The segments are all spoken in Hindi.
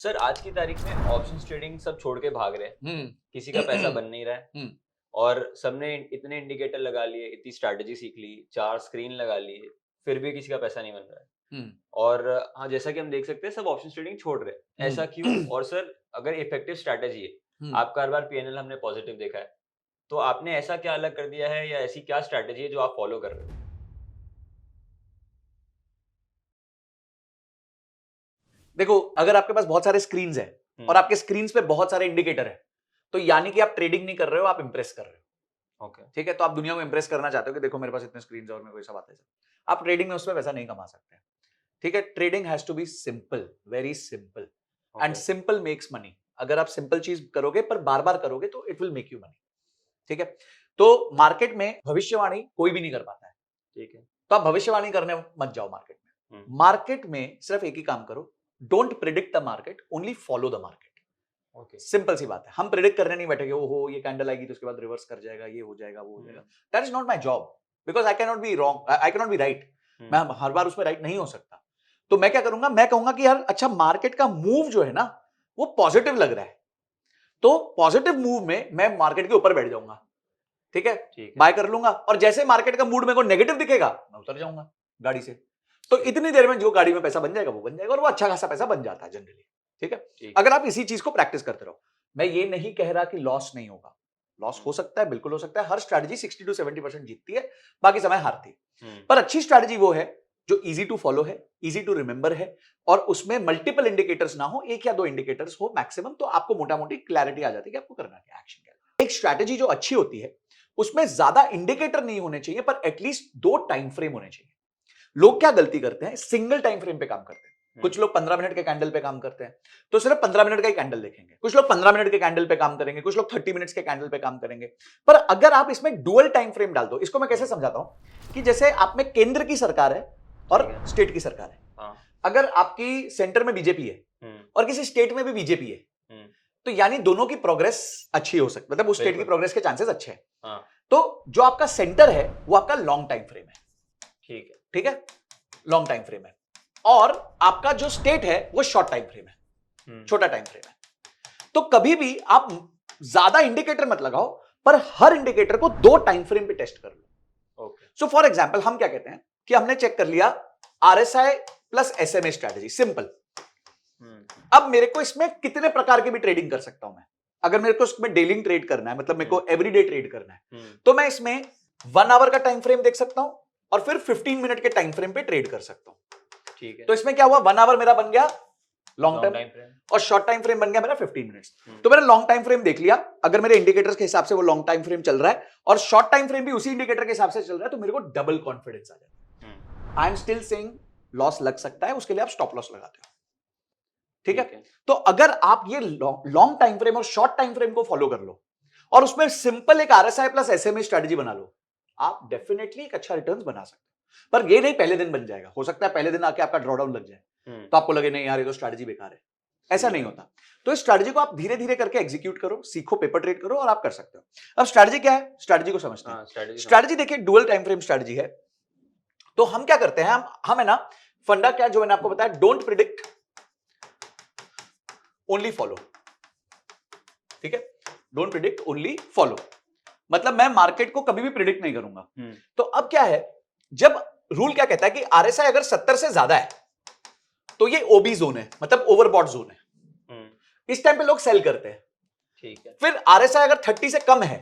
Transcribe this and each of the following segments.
सर आज की तारीख में ऑप्शंस ट्रेडिंग सब छोड़ के भाग रहे हैं। किसी का पैसा बन नहीं रहा है। हम्म, और सबने इतने इंडिकेटर लगा लिए, इतनी स्ट्रैटेजी सीख ली, 4 स्क्रीन लगा लिए, फिर भी किसी का पैसा नहीं बन रहा है। हम्म, और हाँ, जैसा कि हम देख सकते हैं सब ऑप्शंस ट्रेडिंग छोड़ रहे हैं। ऐसा क्यों? हम्म, और सर अगर इफेक्टिव स्ट्रैटेजी है, हम्म। आपका हर बार पीएनएल हमने पॉजिटिव देखा है, तो आपने ऐसा क्या अलग कर दिया है या ऐसी क्या स्ट्रैटेजी है जो आप फॉलो कर रहे हो? देखो, अगर आपके पास बहुत सारे स्क्रीन है और हुँ, आपके स्क्रीन पे बहुत सारे इंडिकेटर है, तो यानी कि आप ट्रेडिंग नहीं कर रहे हो, आप इंप्रेस कर रहे हो। ओके, ठीक है, तो आप दुनिया को इंप्रेस करना चाहते हो कि देखो मेरे पास इतने स्क्रीन है और मेरे को ऐसा बात है। आप ट्रेडिंग में उसमें पैसा नहीं कमा सकते। ठीक है, trading has to be simple, very simple, and okay, simple makes money. अगर आप सिंपल चीज करोगे पर बार बार करोगे तो it will make you money. ठीक है, तो मार्केट में भविष्यवाणी कोई भी नहीं कर पाता है। ठीक है। तो आप भविष्यवाणी करने मत जाओ मार्केट हुँ, में। मार्केट में सिर्फ एक ही काम करो, don't predict the market, only follow the market. Okay. Simple सी बात है। हम प्रिडिक्ट करने नहीं बैठेंगे, ओहो ये कैंडल आएगी तो उसके बाद रिवर्स कर जाएगा, ये हो जाएगा, वो हो हुँ, जाएगा। That is not my job, because I can not be wrong, I can not be right. हुँ, मैं हर बार उसमें राइट नहीं हो सकता। तो मैं क्या करूंगा, मैं कहूंगा कि यार अच्छा मार्केट का मूव जो है ना वो पॉजिटिव लग रहा है, तो पॉजिटिव मूव में मैं मार्केट के ऊपर बैठ जाऊंगा। ठीक है, ठीक है, बाय कर लूंगा, और जैसे मार्केट का मूड मेरे को नेगेटिव दिखेगा मैं उतर जाऊंगा गाड़ी से। तो ठीक है, इतनी देर में जो गाड़ी में पैसा बन जाएगा वो बन जाएगा, और वो अच्छा खासा पैसा बन जाता है जनरली। ठीक है, ठीक अगर आप इसी चीज को प्रैक्टिस करते रहो। मैं ये नहीं कह रहा कि लॉस नहीं होगा, लॉस हुँ, हो सकता है, बिल्कुल हो सकता है। हर स्ट्रैटेजी 60 to 70% जीतती है, बाकी समय हारती है। हुँ, पर अच्छी स्ट्रैटेजी वो है जो इजी टू फॉलो है, इजी टू रिमेंबर है, और उसमें मल्टीपल इंडिकेटर्स ना हो, एक या दो इंडिकेटर्स हो मैक्सिमम, तो आपको मोटा मोटी क्लैरिटी आ जाती है कि आपको करना क्या, एक्शन क्या है। एक स्ट्रैटेजी जो अच्छी होती है उसमें ज्यादा इंडिकेटर नहीं होने चाहिए, पर एटलीस्ट दो टाइम फ्रेम होने चाहिए। लोग क्या गलती करते हैं, सिंगल टाइम फ्रेम पे काम करते हैं। हुँ, कुछ लोग 15 मिनट के कैंडल पे काम करते हैं, तो सिर्फ 15 मिनट का ही कैंडल देखेंगे। कुछ लोग 15 मिनट के कैंडल पे काम करेंगे, कुछ लोग 30 मिनट्स के कैंडल पे काम करेंगे। पर अगर आप इसमें डुअल टाइम फ्रेम डाल दो, इसको मैं कैसे हुँ, समझाता हूं कि जैसे आप में केंद्र की सरकार है ठीक और है। स्टेट की सरकार है। हाँ, अगर आपकी सेंटर में बीजेपी है हुँ, और किसी स्टेट में भी बीजेपी है, हुँ, तो यानी दोनों की प्रोग्रेस अच्छी हो सकती, मतलब उस स्टेट की बिल्कुल, प्रोग्रेस के चांसेस अच्छे हैं। हाँ, तो जो आपका सेंटर है वो आपका लॉन्ग टाइम फ्रेम है। ठीक है। ठीक है, लॉन्ग टाइम फ्रेम है, और आपका जो स्टेट है वो शॉर्ट टाइम फ्रेम है, हुँ, छोटा टाइम फ्रेम है। तो कभी भी आप ज्यादा इंडिकेटर मत लगाओ, पर हर इंडिकेटर को दो टाइम फ्रेम पे टेस्ट कर लो। ओके, सो फॉर एग्जांपल हम क्या कहते हैं कि हमने चेक कर लिया RSI plus SMA strategy, simple. हुँ, अब मेरे को इसमें कितने प्रकार की भी ट्रेडिंग कर सकता हूं मैं। अगर मेरे को इसमें डेली ट्रेड करना है, मतलब मेरे हुँ, को एवरीडे ट्रेड करना है, हुँ, तो मैं इसमें 1 आवर का टाइम फ्रेम देख सकता हूं और फिर 15 मिनट के टाइम फ्रेम पे ट्रेड कर सकता हूं। ठीक है। तो इसमें क्या हुआ, 1 आवर मेरा बन गया long long term, time frame. और शॉर्ट टाइम फ्रेम बन गया मेरा 15 मिनट्स। हुँ, तो मैंने लॉन्ग टाइम फ्रेम देख लिया, अगर मेरे इंडिकेटर्स के हिसाब से वो लॉन्ग टाइम फ्रेम चल रहा है और शॉर्ट टाइम फ्रेम भी उसी इंडिकेटर के हिसाब से चल रहा है, तो मेरे को डबल कॉन्फिडेंस आ जाता हुँ, है। I am still saying loss लग सकता है, उसके लिए आप स्टॉप लॉस लगाते हो। ठीक है, ठीक है। तो अगर आप ये लॉन्ग टाइम फ्रेम और शॉर्ट टाइम फ्रेम को फॉलो कर लो और उसमें सिंपल एक आरएसआई प्लस एसएमए स्ट्रेटजी बना लो, आप डेफिनेटली एक अच्छा रिटर्न बना सकते हो। पर ये नहीं पहले दिन बन जाएगा, हो सकता है पहले दिन आके आपका ड्रॉडाउन लग जाए, हुँ, तो आपको लगे नहीं यार ये तो स्ट्रैटेजी बेकार है। ऐसा ठीक नहीं है। होता। तो इस स्ट्रैटेजी को आप धीरे धीरे करके एग्जीक्यूट करो, सीखो, पेपर ट्रेड करो, और आप कर सकते हो। अब स्ट्रैटेजी क्या है, स्ट्रैटेजी को समझते हैं। हाँ, स्ट्रैटेजी स्ट्रैटेजी समझते हैं। देखिए डुअल टाइम फ्रेम स्ट्रैटेजी है। तो हम क्या करते हैं, हम है ना, फंडा क्या जो मैंने आपको बताया, डोंट प्रिडिक्ट, ओनली फॉलो। ठीक है, डोंट प्रिडिक्ट, ओनली फॉलो, मतलब मैं मार्केट को कभी भी प्रिडिक्ट नहीं करूंगा। हुँ, तो अब क्या है, जब रूल क्या कहता है कि आरएसआई अगर 70 से ज्यादा है तो ये ओबी जोन है, मतलब ओवरबॉट जोन है। हुँ, इस टाइम पे लोग सेल करते हैं। ठीक है। फिर आरएसआई अगर 30 से कम है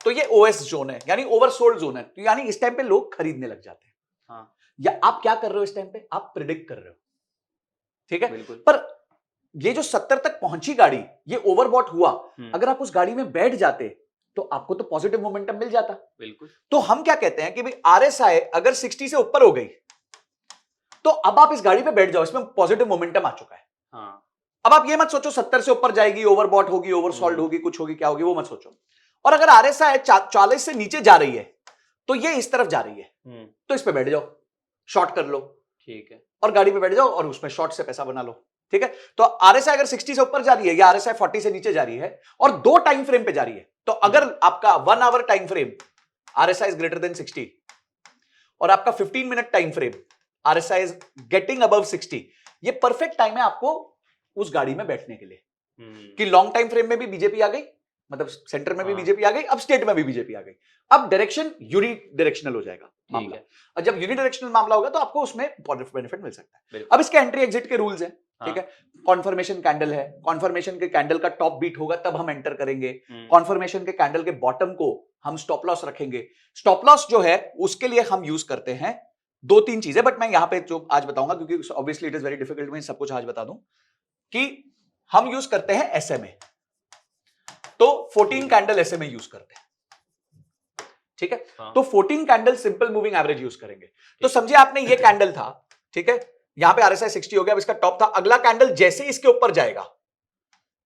तो ये ओएस जोन है, यानी ओवरसोल्ड जोन है, तो यानी इस टाइम पे लोग खरीदने लग जाते हैं। हाँ, या आप क्या कर रहे हो इस टाइम पे, आप प्रिडिक्ट कर रहे हो। ठीक है, बिल्कुल। पर ये जो 70 तक पहुंची गाड़ी, ये ओवरबॉट हुआ, हुँ, अगर आप उस गाड़ी में बैठ जाते तो आपको तो पॉजिटिव मोमेंटम मिल जाता। बिल्कुल। तो हम क्या कहते हैं कि भाई आरएसआई अगर 60 से ऊपर हो गई तो अब आप इस गाड़ी पे बैठ जाओ, इसमें पॉजिटिव मोमेंटम आ चुका है। हाँ, अब आप ये मत सोचो 70 से ऊपर जाएगी, ओवरबॉट होगी, ओवरसोल्ड हुँ, होगी, कुछ होगी, क्या होगी, वो मत सोचो। और अगर आरएसआई 40 से नीचे जा रही है तो ये इस तरफ जा रही है, हुँ, तो इस पे बैठ जाओ, शॉर्ट कर लो, ठीक है। और गाड़ी पे बैठ जाओ और उसमें शॉर्ट से पैसा बना लो। ठीक है, तो आरएसआई अगर 60 से ऊपर जा रही है या आरएसआई 40 से नीचे जा रही है और दो टाइम फ्रेम पे जा रही है, तो अगर आपका 1 hour time frame RSI is greater than 60 और आपका 15 minute time frame RSI is getting above 60, ये परफेक्ट टाइम है आपको उस गाड़ी में बैठने के लिए कि लॉन्ग टाइम फ्रेम में भी बीजेपी आ गई, मतलब सेंटर में भी बीजेपी आ गई, अब स्टेट में भी बीजेपी आ गई, अब डायरेक्शन यूनिडायरेक्शनल हो जाएगा मामला। और जब यूनिडायरेक्शनल मामला होगा तो आपको उसमें बेनिफिट मिल सकता है। अब इसके एंट्री एग्जिट के रूल्स हैं, ठीक है। कॉन्फर्मेशन कैंडल है, कॉन्फर्मेशन के कैंडल का टॉप बीट होगा तब हम एंटर करेंगे। कॉन्फर्मेशन के कैंडल के बॉटम को हम स्टॉप लॉस रखेंगे। स्टॉप लॉस जो है उसके लिए हम यूज करते हैं 2-3 चीजें, बट मैं यहां पे जो आज बताऊंगा क्योंकि obviously it is very difficult, मैं सब कुछ आज बता दूं कि हम यूज करते हैं एसएमए। तो 14 कैंडल एसएमए यूज करते हैं, ठीक है। तो 14 candle simple moving average use करेंगे। तो समझिए आपने ये कैंडल था, ठीक है, यहां पे आरएसआई 60 हो गया, अब इसका टॉप था, अगला कैंडल जैसे इसके ऊपर जाएगा,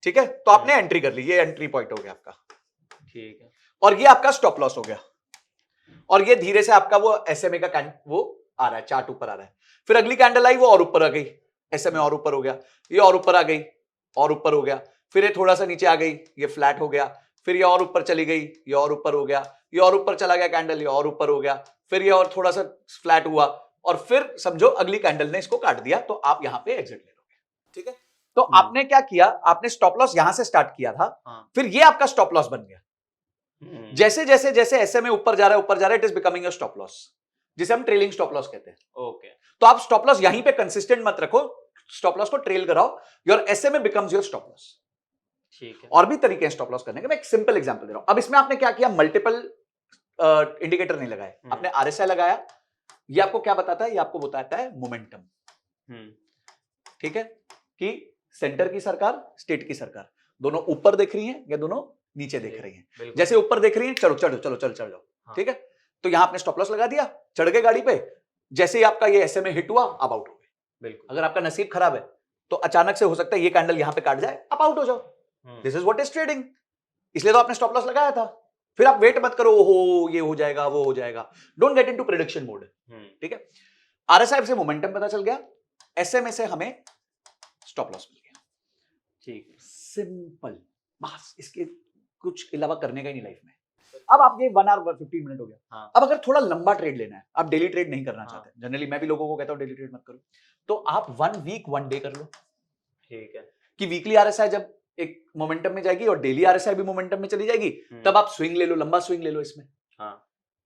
ठीक है, तो आपने एंट्री कर ली, ये एंट्री पॉइंट हो गया आपका, ठीक है, और ये आपका स्टॉप लॉस हो गया, और ये धीरे से आपका वो एसएमए का वो आ रहा है, चार्ट ऊपर आ रहा है। फिर अगली कैंडल आई, वो और ऊपर आ गई, एसएमए और ऊपर हो गया, ये और ऊपर आ गई, और ऊपर हो गया, फिर ये थोड़ा सा नीचे आ गई, ये फ्लैट हो गया, फिर ये और ऊपर चली गई, ये और ऊपर हो गया, ये और ऊपर चला गया कैंडल, ये और ऊपर हो गया, फिर ये और थोड़ा सा फ्लैट हुआ, और फिर समझो अगली कैंडल ने इसको काट दिया, तो आप यहां पे एग्जिट ले लोगे, ठीक है। तो आपने क्या किया, आपने स्टॉप लॉस यहां से स्टार्ट किया था, फिर ये आपका स्टॉप लॉस बन गया। जैसे जैसे जैसे एसएमए ऊपर जा रहा है, it is becoming a stop loss, जिसे हम ट्रेलिंग स्टॉप लॉस कहते हैं। ओके, तो आप स्टॉप लॉस यहीं पे कंसिस्टेंट मत रखो, स्टॉप लॉस को ट्रेल कराओ, your SMA becomes your stop loss, ठीक है। और भी तरीके हैं स्टॉप लॉस करने के, मैं एक सिंपल एग्जांपल दे रहा हूं। अब इसमें आपने क्या किया, मल्टीपल इंडिकेटर नहीं लगाए, आपने आरएसआई लगाया। ये आपको क्या बताता है, ये आपको बताता है मोमेंटम, ठीक है, कि सेंटर की सरकार, स्टेट की सरकार दोनों ऊपर देख रही हैं या दोनों नीचे देख रही हैं। जैसे ऊपर देख रही हैं, चलो चलो चलो चल चल जाओ, ठीक है, तो यहां आपने स्टॉप लॉस लगा दिया, चढ़ गए गाड़ी पे, जैसे ही आपका ये एसएमए हिट हुआ, आप आउट हो गए। बिल्कुल, अगर आपका नसीब खराब है तो अचानक से हो सकता है ये कैंडल यहां पे काट जाए, आप आउट हो जाओ। This is what is trading, इसलिए तो आपने स्टॉप लॉस लगाया था। फिर आप वेट मत करो, हो ये हो जाएगा, वो हो जाएगा, don't get into prediction mode, ठीक है। आरएसआई से मोमेंटम पता चल गया, एसएमए से हमें स्टॉप लॉस मिल गया, ठीक, सिंपल, बस इसके कुछ अलावा करने का ही नहीं लाइफ में। अब आप ये 1 आवर 15 मिनट हो गया। अब अगर थोड़ा लंबा ट्रेड लेना है, आप डेली ट्रेड नहीं करना चाहते, जनरली मैं भी लोगों को कहता हूं डेली ट्रेड मत करो, तो आप 1 वीक 1 डे कर लो, ठीक है, कि वीकली आरएसआई जब एक मोमेंटम में जाएगी और डेली आरएसआई भी मोमेंटम में चली जाएगी, तब आप स्विंग ले लो, लंबा स्विंग ले लो इसमें,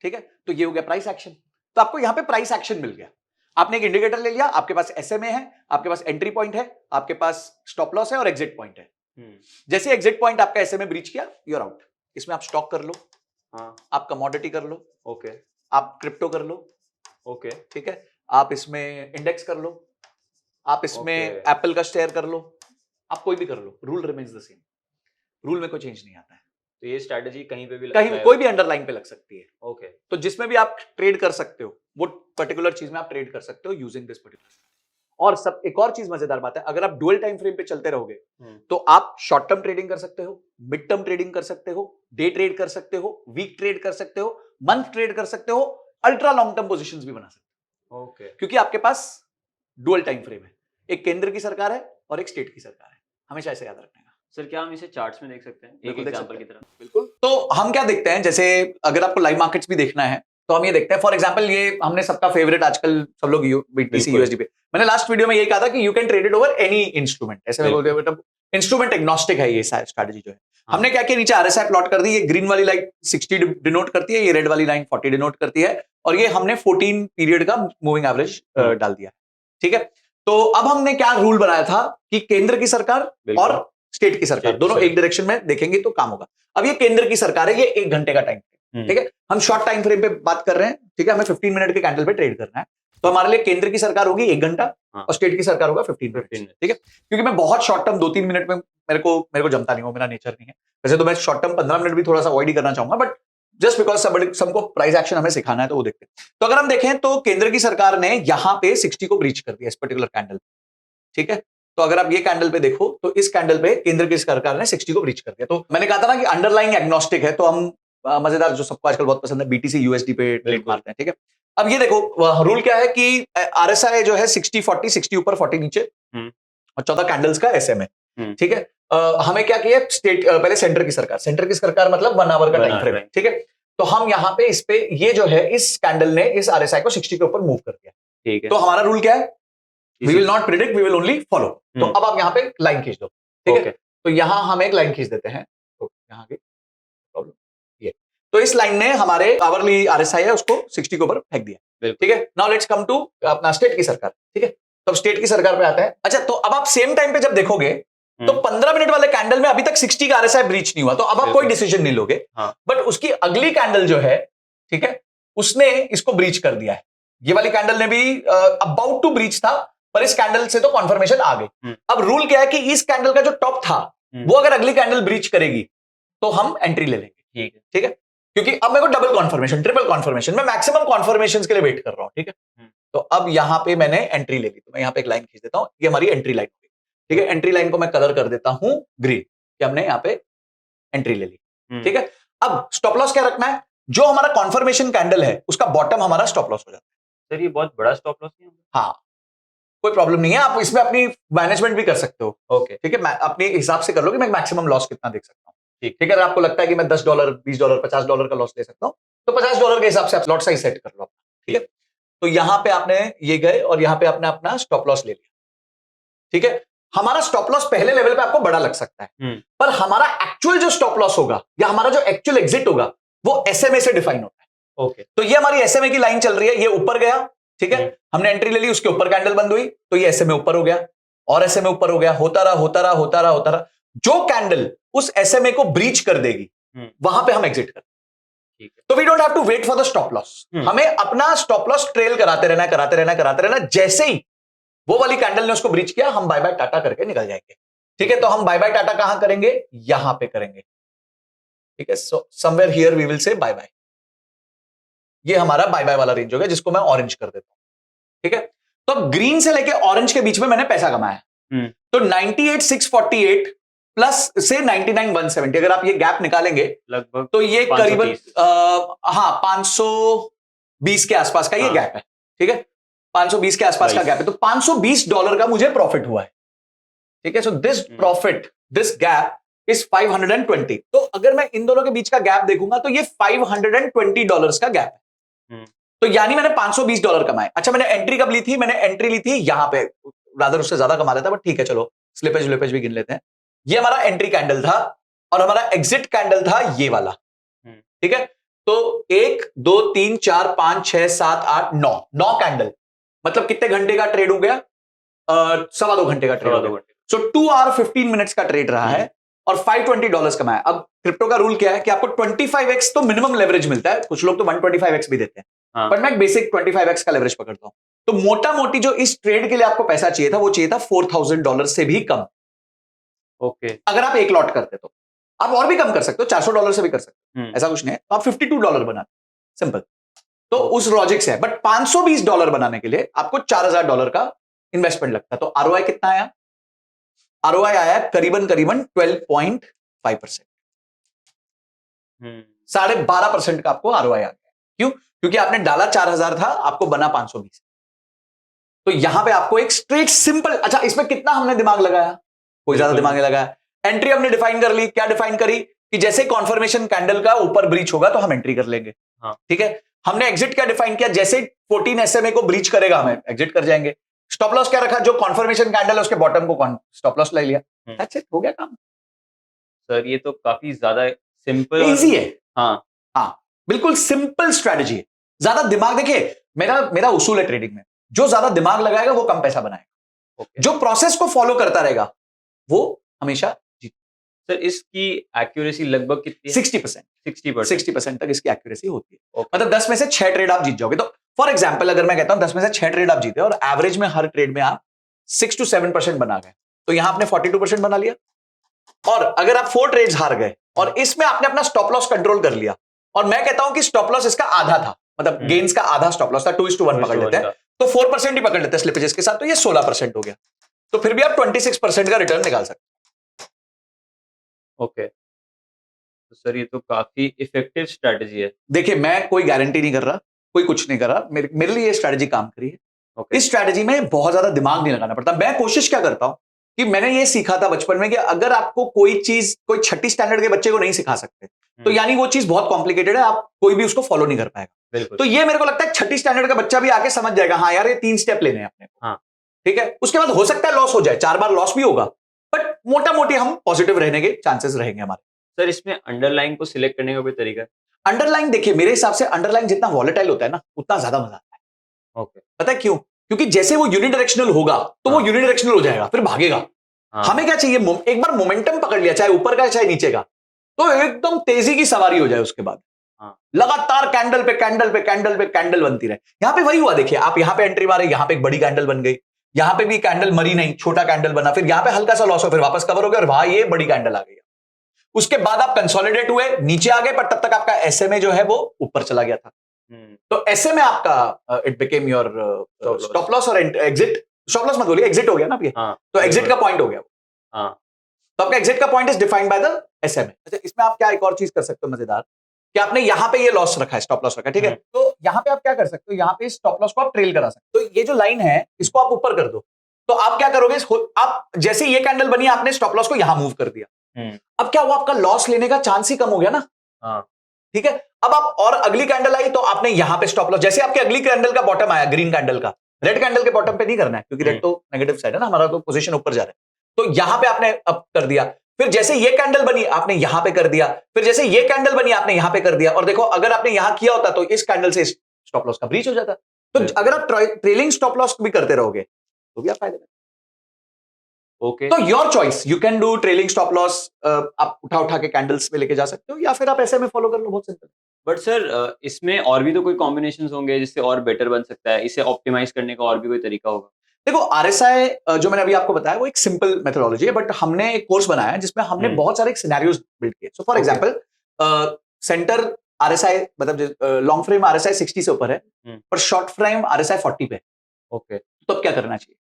ठीक है। तो ये हो गया प्राइस एक्शन। तो आपको यहां पे प्राइस एक्शन मिल गया, आपने एक इंडिकेटर ले लिया, आपके पास एसएमए है, आपके पास एंट्री पॉइंट है, आपके पास स्टॉप लॉस है और एग्जिट पॉइंट है। जैसे एग्जिट पॉइंट आपका एसएमए ब्रीच किया, यू आर आउट। इसमें आप स्टॉक कर लो, आप कमोडिटी कर लो, ओके, आप क्रिप्टो कर लो, ओके, ठीक है, आप इसमें इंडेक्स कर लो, आप इसमें एप्पल का शेयर कर लो, आप कोई भी कर लो, rule remains the same, rule में कोई चेंज नहीं आता है। तो ये स्ट्रेटजी कहीं पे भी कहीं कोई भी अंडरलाइन पे लग सकती है, ओके। तो जिसमें भी आप ट्रेड कर सकते हो, वो पर्टिकुलर चीज में आप ट्रेड कर सकते हो यूजिंग दिस पर्टिकुलर। और सब एक और चीज मजेदार बात है, अगर आप डुअल टाइम फ्रेम पे चलते रहोगे तो आप शॉर्ट टर्म ट्रेडिंग कर सकते हो, मिड टर्म ट्रेडिंग कर सकते हो, डे ट्रेड कर सकते हो, वीक ट्रेड कर सकते हो, मंथ ट्रेड कर सकते हो, अल्ट्रा लॉन्ग टर्म पोजीशंस भी बना सकते हो, ओके, क्योंकि आपके पास डुअल टाइम फ्रेम है, एक केंद्र की सरकार है और एक स्टेट की सरकार है, हमेशा ऐसे याद रखने का। सर क्या हम इसे चार्ट्स में देख सकते हैं, एक एग्जांपल की तरह? बिल्कुल। तो हम क्या देखते हैं, जैसे अगर आपको लाइव मार्केट्स भी देखना है तो हम ये देखते हैं, फॉर एग्जांपल ये हमने सबका फेवरेट आजकल सब लोग बीटीसी यूएसडी पे, मैंने लास्ट वीडियो में ये कहा था कि you can trade it over any instrument, ऐसे में बोलते हैं मतलब इंस्ट्रूमेंट एग्नोस्टिक है ये स्ट्रैटेजी जो है। हमने क्या किया, नीचे आरएसआई प्लॉट कर दी, ये ग्रीन वाली लाइन 60 डिनोट करती है, ये रेड वाली लाइन 40 डिनोट करती है, और ये हमने 14 पीरियड का मूविंग एवरेज डाल दिया, ठीक है। तो अब हमने क्या रूल बनाया था कि केंद्र की सरकार और स्टेट की सरकार दोनों एक डायरेक्शन में देखेंगे तो काम होगा। अब ये केंद्र की सरकार है, ये 1 घंटे का टाइम, ठीक है, हम शॉर्ट टाइम फ्रेम पे बात कर रहे हैं, ठीक है, हमें 15 मिनट के कैंडल पे ट्रेड करना है, तो हमारे लिए केंद्र की सरकार होगी 1 घंटा और स्टेट की सरकार होगा 15 मिनट, ठीक है। क्योंकि मैं बहुत शॉर्ट टर्म 2-3 मिनट में मेरे को जमता नहीं हो, मेरा नेचर नहीं है, वैसे तो मैं शॉर्ट टर्म 15 मिनट भी थोड़ा सा अवॉइड ही करना चाहूंगा, बट जस्ट बिकॉज सबको प्राइस एक्शन हमें सिखाना है तो वो देखते हैं। तो अगर हम देखें तो केंद्र की सरकार ने यहां पे 60 को ब्रीच कर दिया इस पर्टिकुलर कैंडल, ठीक है। तो अगर आप ये कैंडल पे देखो तो इस कैंडल पे केंद्र की सरकार ने 60 को ब्रीच कर दिया। तो मैंने कहा था ना कि अंडरलाइंग एग्नोस्टिक है, तो हम मजेदार जो सबको आजकल बहुत पसंद है बीटीसी यूएसडी पे ट्रेड मारते हैं, ठीक है। अब ये देखो रूल क्या है कि आरएसआई जो है 60-40, 60 ऊपर 40 नीचे और 14 कैंडल्स का एसएमए, ठीक है। हमें क्या किया, स्टेट पहले सेंटर की सरकार मतलब 1 आवर का टाइम फ्रेम, ठीक है। तो हम यहाँ पे इस पे ये जो है इस कैंडल ने इस आरएसआई को 60 के ऊपर मूव कर दिया, ठीक है। तो हमारा रूल क्या है we will not predict, we will only follow. तो अब आप यहाँ पे लाइन खींच दो, ठीक है। तो यहां हम एक लाइन खींच देते हैं, तो यहाँ की प्रॉब्लम ये, तो इस लाइन ने हमारे आवरली आरएसआई है उसको 60 के ऊपर फेंक दिया, ठीक है। नाउ लेट्स कम टू अपना स्टेट की सरकार, ठीक है। तो स्टेट की सरकार पे आते हैं। अच्छा, तो अब आप सेम टाइम पे जब देखोगे तो 15 मिनट वाले कैंडल में अभी तक 60 का आरएसआई ब्रीच नहीं हुआ, तो अब आप कोई डिसीजन नहीं लोगे। बट उसकी अगली कैंडल जो है, ठीक है, उसने इसको ब्रीच कर दिया है। ये वाली कैंडल ने भी अबाउट टू ब्रीच था, पर इस कैंडल से तो कॉन्फर्मेशन आ गई। अब रूल क्या है कि इस कैंडल का जो टॉप था वो अगर अगली कैंडल ब्रीच करेगी तो हम एंट्री ले लेंगे, ठीक है। क्योंकि अब मेरे को डबल कॉन्फर्मेशन, ट्रिपल कॉन्फर्मेशन, मैं मैक्सिमम कॉन्फर्मेशन के लिए वेट कर रहा हूं, ठीक है। तो अब यहां पे मैंने एंट्री ले ली, तो मैं यहां पे एक लाइन खींच देता हूं, ये हमारी एंट्री लाइन होगी, ठीक है। एंट्री लाइन को मैं कलर कर देता हूं ग्रीन, कि हमने यहां पे एंट्री ले ली, ठीक है। अब स्टॉप लॉस क्या रखना है, जो हमारा कॉन्फर्मेशन कैंडल है उसका बॉटम हमारा स्टॉप लॉस हो जाता है। सर ये बहुत बड़ा स्टॉप लॉस नहीं है? हाँ, कोई प्रॉब्लम नहीं है, आप इसमें अपनी मैनेजमेंट भी कर सकते हो, ओके, ठीक है। अपने हिसाब से कर लो कि मैं मैक्सिमम लॉस कितना देख सकता हूं, ठीक है। अगर आपको लगता है कि मैं $10, $20, $50 का लॉस ले सकता हूं, तो $50 के हिसाब से आप लॉट साइज सेट कर लो, ठीक है। तो यहां पे आपने ये गए और यहां पे आपने अपना स्टॉप लॉस ले लिया, ठीक है। हमारा स्टॉप लॉस पहले लेवल पे आपको बड़ा लग सकता है, पर हमारा एक्चुअल जो स्टॉप लॉस होगा या हमारा जो एक्चुअल एग्जिट होगा वो एसएमए से डिफाइन होता है, ओके। तो ये हमारी एसएमए की लाइन चल रही है, ये ऊपर गया, ठीक है। हमने एंट्री ले ली, उसके ऊपर कैंडल बंद हुई, तो ये एसएमए ऊपर हो गया और एसएमए ऊपर हो गया, होता रहा होता रहा होता रहा होता रहा। जो कैंडल उस एसएमए को ब्रीच कर देगी वहां पे हम एग्जिट करते हैं, तो we don't have to wait for the stop loss. हमें अपना स्टॉप लॉस ट्रेल कराते रहना, कराते रहना, कराते रहना। जैसे ही वो वाली कैंडल ने उसको ब्रीच किया, हम बाय बाय टाटा करके निकल जाएंगे, ठीक है। तो हम बाय बाय टाटा कहां करेंगे, यहां पे करेंगे, ठीक है। So somewhere here we will say buy buy. ये हमारा बाय बाय वाला रेंज हो गया, जिसको मैं ऑरेंज कर देता हूं, ठीक है। तो अब ग्रीन से लेके ऑरेंज के बीच में मैंने पैसा कमाया, तो 98,648 प्लस से 99,170, अगर आप ये गैप निकालेंगे लगभग तो ये करीबन 520 के आसपास का ये गैप है, ठीक है। 520 के आसपास का गैप है, तो $520 का मुझे प्रॉफिट हुआ है, ठीक है। So this profit, this gap is 520। तो अगर मैं इन दोनों के बीच का गैप देखूंगा तो ये $520 का गैप है, तो यानी मैंने $520 कमाए। अच्छा, मैंने एंट्री कब ली थी, मैंने एंट्री ली थी यहां पे, रादर उससे ज्यादा कमा लेता, बट ठीक है, चलो स्लिपेज विलिपेज भी गिन लेते हैं। ये हमारा एंट्री कैंडल था और हमारा एग्जिट कैंडल था ये वाला, ठीक है। तो 1 2 3 4 5 6 7 8 9 कैंडल, मतलब कितने घंटे का ट्रेड हो गया, 2.25 घंटे का ट्रेड हो गया। सो 2 आवर 15 मिनट्स का ट्रेड रहा है और $520 कमाया। अब क्रिप्टो का रूल क्या है कि आपको 25x तो मिनिमम लेवरेज मिलता है, कुछ लोग तो 125x भी देते हैं, बट मैं बेसिक 25x का लेवरेज पकड़ता हूं। तो मोटा मोटी जो इस ट्रेड के लिए आपको पैसा चाहिए था वो चाहिए था $4,000 से भी कम, ओके। अगर आप एक लॉट करते तो आप और भी कम कर सकते हो, $400 से भी कर सकते हो, ऐसा कुछ नहीं है। तो आप $52 बनाते, सिंपल। तो उस लॉजिक से है, बट $520 बनाने के लिए आपको $4,000 का इन्वेस्टमेंट लगता है। तो आरओआई कितना आया, आरओआई आया करीबन 12.5%, 12.5% का आपको आरओआई आ गया। क्यों? क्योंकि आपने डाला 4,000 था, आपको बना 520। तो यहां पे आपको एक स्ट्रेट सिंपल, अच्छा इसमें कितना हमने दिमाग लगाया, कोई ज्यादा दिमाग नहीं लगाया। एंट्री हमने डिफाइन कर ली, क्या डिफाइन करी कि जैसे कॉन्फर्मेशन कैंडल का ऊपर ब्रीच होगा तो हम एंट्री कर लेंगे, ठीक है। हमने एग्जिट क्या डिफाइन किया, जैसे 14 एसएमए को ब्रीच करेगा हम एग्जिट कर जाएंगे। स्टॉप लॉस क्या रखा, जो कॉन्फर्मेशन कैंडल है उसके बॉटम को स्टॉप लॉस ले लिया, दैट्स इट, हो गया काम। सर ये तो काफी ज्यादा सिंपल, इजी है, हाँ बिल्कुल सिंपल स्ट्रेटजी है। ज्यादा दिमाग, देखिए मेरा उसूल है ट्रेडिंग में, जो ज्यादा दिमाग लगाएगा वो कम पैसा बनाएगा, जो प्रोसेस को फॉलो करता रहेगा वो हमेशा जीत। सर इसकी एक्यूरेसी लगभग कितनी है? 60% तक इसकी एक्यूरेसी होती है। मतलब 10 में से 6 ट्रेड आप जीत जाओगे। तो फॉर एग्जांपल अगर मैं कहता हूं 10 में से 6 ट्रेड आप जीते और एवरेज में हर ट्रेड में आप 6 to 7% बना गए, तो यहां आपने 42% बना लिया। और अगर आप 4 ट्रेड्स हार गए और इसमें आपने अपना स्टॉप लॉस कंट्रोल कर लिया, और मैं कहता हूं कि स्टॉप लॉस इसका आधा था, मतलब गेन्स का आधा स्टॉप लॉस था, 2:1 पकड़ लेते हैं, तो 4% ही पकड़ लेते हैं स्लिपेजेस के साथ, तो ये 16% हो गया। तो फिर भी आप 26% का रिटर्न निकाल सकते हैं। ओके, तो सर ये तो काफी इफेक्टिव स्ट्रेटजी है। देखिए मैं कोई गारंटी नहीं कर रहा, कोई कुछ नहीं कर रहा, मेरे लिए ये स्ट्रेटजी काम करी है। इस स्ट्रेटजी में बहुत ज्यादा दिमाग नहीं लगाना पड़ता। मैं कोशिश क्या करता हूं कि मैंने ये सीखा था बचपन में कि अगर आपको कोई चीज कोई 6ठी स्टैंडर्ड के बच्चे को नहीं सिखा सकते तो यानी वो चीज बहुत कॉम्प्लिकेटेड है, आप कोई भी उसको फॉलो नहीं कर पाएगा। तो ये मेरे को लगता है 6ठी स्टैंडर्ड का बच्चा भी आके समझ जाएगा, हाँ यार ये 3 स्टेप लेने हैं अपने को, ठीक है, उसके बाद हो सकता है लॉस हो जाए, 4 बार लॉस भी होगा, बट मोटा मोटी हम पॉजिटिव रहने के चांसेस रहेंगे हमारे। सर इसमें अंडरलाइन को सिलेक्ट करने का कोई तरीका है? अंडरलाइन देखिए, मेरे हिसाब से अंडरलाइन जितना वॉलेटाइल होता है ना, उतना ज्यादा मजा आता है। ओके। पता है क्यों? क्योंकि जैसे वो यूनिडायरेक्शनल होगा तो वो हाँ। यूनिडायरेक्शनल हो जाएगा, फिर भागेगा। हाँ। हमें क्या चाहिए, एक बार मोमेंटम पकड़ लिया, चाहे ऊपर का चाहे नीचे का, तो एकदम तेजी की सवारी हो जाए। उसके बाद हाँ। लगातार कैंडल पे कैंडल पे कैंडल पे कैंडल बनती रहे। यहां पे वही हुआ, देखिए आप यहां पे एंट्री मारे, यहां पे एक बड़ी कैंडल बन गई, यहां पे भी कैंडल मरी नहीं, छोटा कैंडल बना, फिर यहां पे हल्का सा लॉस हो, फिर वापस कवर हो गया और वहां ये बड़ी कैंडल आ गई। उसके बाद आप कंसोलिडेट हुए, नीचे आ गए, पर तब तक आपका एसएमए जो है वो ऊपर चला गया था। तो एसएमए आपका it became your stop loss और एग्जिट। स्टॉप लॉस मत बोलिए, एग्जिट हो गया ना ये। हाँ। तो एग्जिट का पॉइंट हो गया। हाँ। तो आपका एग्जिट का point is defined by the SMA. अच्छा, इसमें आप क्या एक और चीज कर सकते हो मजेदार, कि आपने यहां पे ये लॉस रखा है, स्टॉप लॉस रखा है, ठीक है, तो यहां पे आप क्या कर सकते हो, यहां पे स्टॉप लॉस को आप ट्रेल करा सकते हो। तो ये जो लाइन है इसको आप ऊपर कर दो, तो आप क्या करोगे, आप जैसे ये कैंडल बनी, आपने स्टॉप लॉस को यहां मूव कर दिया। अब क्या हुआ, आपका लॉस लेने का चांस ही कम हो गया ना। हाँ। ठीक है, अब आप और अगली कैंडल आई तो आपने यहां पे स्टॉप लॉस, जैसे आपकी अगली कैंडल का बॉटम आया, ग्रीन कैंडल का, रेड कैंडल के बॉटम पे नहीं करना है, क्योंकि रेड तो नेगेटिव साइड है ना, हमारा तो पोजीशन ऊपर जा रहा है। तो यहां पे आपने अप कर दिया, फिर जैसे ये कैंडल बनी आपने यहां पे कर दिया, फिर जैसे ये कैंडल बनी आपने यहां पे कर दिया। और देखो, अगर आपने यहां किया होता तो इस कैंडल से स्टॉप लॉस का ब्रीच हो जाता। तो अगर आप ट्रेलिंग स्टॉप लॉस भी करते रहोगे तो भी आप फायदे में। ओके। तो your choice, you can do trailing stop loss, आप उठा उठा के कैंडल्स में लेके जा सकते हो, या फिर आप ऐसे में फॉलो कर लो, बहुत सिंपल। बट सर इसमें और भी तो कोई कॉम्बिनेशंस होंगे जिससे और बेटर बन सकता है, इसे ऑप्टिमाइज करने का और भी कोई तरीका होगा? देखो, आरएसआई जो मैंने अभी आपको बताया वो एक सिंपल मेथोडोलॉजी है, बट हमने एक कोर्स बनाया है जिसमें हमने बहुत सारे सिनेरियोज बिल्ड किए। So for Okay. Example, centre RSI मतलब लॉन्ग फ्रेम आरएसआई 60 से ऊपर है, पर शॉर्ट फ्रेम आरएसआई 40 पे है। ओके। तो अब क्या करना चाहिए?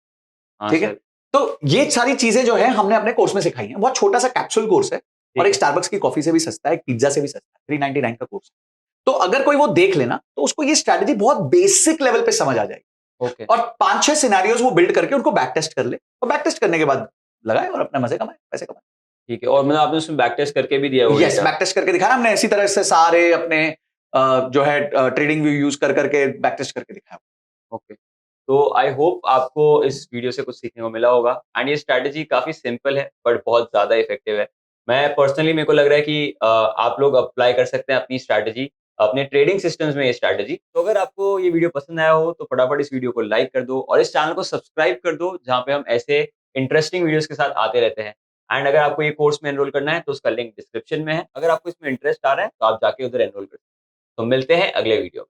हाँ ठीक है, सर। तो ये सारी चीजें जो है हमने अपने कोर्स में सिखाई हैं। बहुत छोटा सा कैप्सूल कोर्स है, और एक स्टारबक्स की कॉफी से भी सस्ता है, एक पिज्जा से भी सस्ता है, 399 का कोर्स है। तो अगर कोई वो देख लेना तो उसको ये स्ट्रैटेजी बहुत बेसिक लेवल पे समझ आ जाएगी। ओके। और 5-6 सिनेरियोज वो बिल्ड करके उनको बैक टेस्ट कर ले, और बैक टेस्ट करने के बाद लगाए और अपने मजे कमाए, पैसे कमाए। ठीक है, और मतलब आपने उसमें बैक टेस्ट करके भी दिया हुआ यस, बैक टेस्ट करके दिखाया हमने, इसी तरह से सारे अपने जो है ट्रेडिंग व्यू यूज कर करके बैक टेस्ट करके दिखाया। ओके। तो आई होप आपको इस वीडियो से कुछ सीखने को मिला होगा, एंड ये स्ट्रैटेजी काफ़ी सिंपल है बट बहुत ज़्यादा इफेक्टिव है। मैं पर्सनली, मेरे को लग रहा है कि आप लोग अप्लाई कर सकते हैं अपनी स्ट्रैटेजी, अपने ट्रेडिंग सिस्टम्स में ये स्ट्रैटेजी। तो अगर आपको ये वीडियो पसंद आया हो तो फटाफट इस वीडियो को लाइक कर दो और इस चैनल को सब्सक्राइब कर दो, जहाँ पे हम ऐसे इंटरेस्टिंग वीडियोज़ के साथ आते रहते हैं। एंड अगर आपको ये कोर्स में एनरोल करना है तो उसका लिंक डिस्क्रिप्शन में है। अगर आपको इसमें इंटरेस्ट आ रहा है तो आप जाके उधर एनरोल कर सकते हैं। तो मिलते हैं अगले वीडियो में।